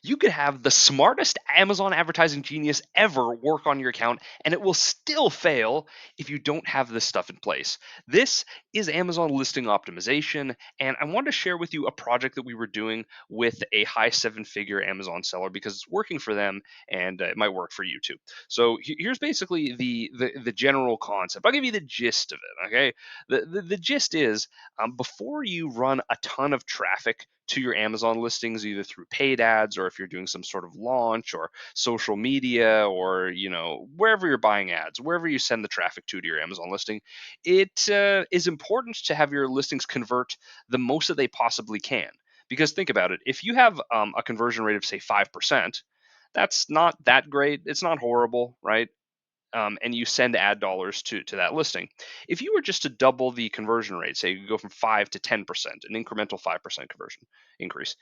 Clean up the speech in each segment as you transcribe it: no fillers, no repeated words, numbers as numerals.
You could have the smartest Amazon advertising genius ever work on your account, and it will still fail if you don't have this stuff in place. This is Amazon listing optimization, and I wanted to share with you a project that we were doing with a high seven-figure Amazon seller because it's working for them, and it might work for you too. So here's basically the general concept. I'll give you the gist of it. Okay, the gist is before you run a ton of traffic to your Amazon listings, either through paid ads or if you're doing some sort of launch or social media or wherever you're buying ads, wherever you send the traffic to your Amazon listing, it is important to have your listings convert the most that they possibly can. Because think about it, if you have a conversion rate of say 5%, that's not that great. It's not horrible, right? And you send ad dollars to that listing. If you were just to double the conversion rate, say you go from 5 to 10%, an incremental 5% conversion increase,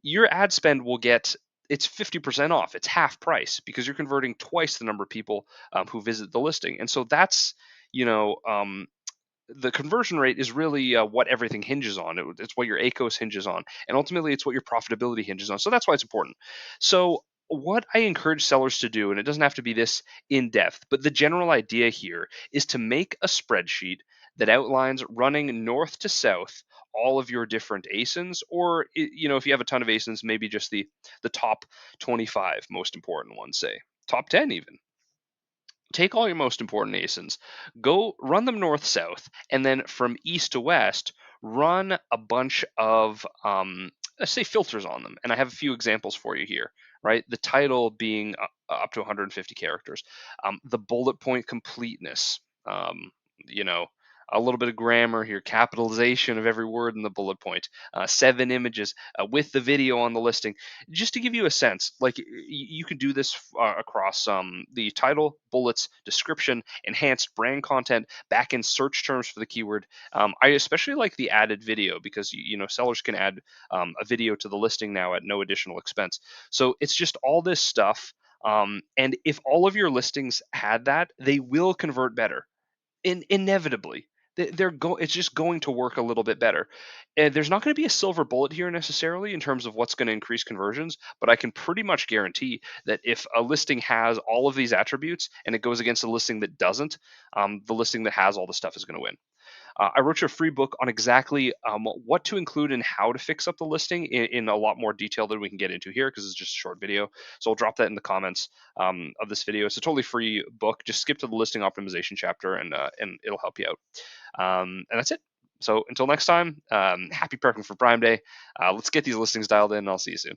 your ad spend will get it's 50% off. It's half price because you're converting twice the number of people who visit the listing. And so that's you know the conversion rate is really what everything hinges on. It's what your ACOS hinges on, and ultimately, it's what your profitability hinges on. So that's why it's important. So what I encourage sellers to do, and it doesn't have to be this in depth, but the general idea here is to make a spreadsheet that outlines running north to south all of your different ASINs, or if you have a ton of ASINs, maybe just the top 25 most important ones, say top 10 even. Take all your most important ASINs, go run them north south, and then from east to west, run a bunch of let's say filters on them. And I have a few examples for you here. Right, the title being up to 150 characters, the bullet point completeness, you know, a little bit of grammar here, capitalization of every word in the bullet point, 7 images with the video on the listing, just to give you a sense. Like you can do this across the title, bullets, description, enhanced brand content, back in search terms for the keyword. I especially like the added video because sellers can add a video to the listing now at no additional expense. So it's just all this stuff. And if all of your listings had that, they will convert better inevitably. It's just going to work a little bit better. And there's not going to be a silver bullet here necessarily in terms of what's going to increase conversions, but I can pretty much guarantee that if a listing has all of these attributes and it goes against a listing that doesn't, the listing that has all the stuff is going to win. I wrote you a free book on exactly what to include and how to fix up the listing in a lot more detail than we can get into here because it's just a short video. So I'll drop that in the comments of this video. It's a totally free book. Just skip to the listing optimization chapter and it'll help you out. And that's it. So until next time, happy prepping for Prime Day. Let's get these listings dialed in and I'll see you soon.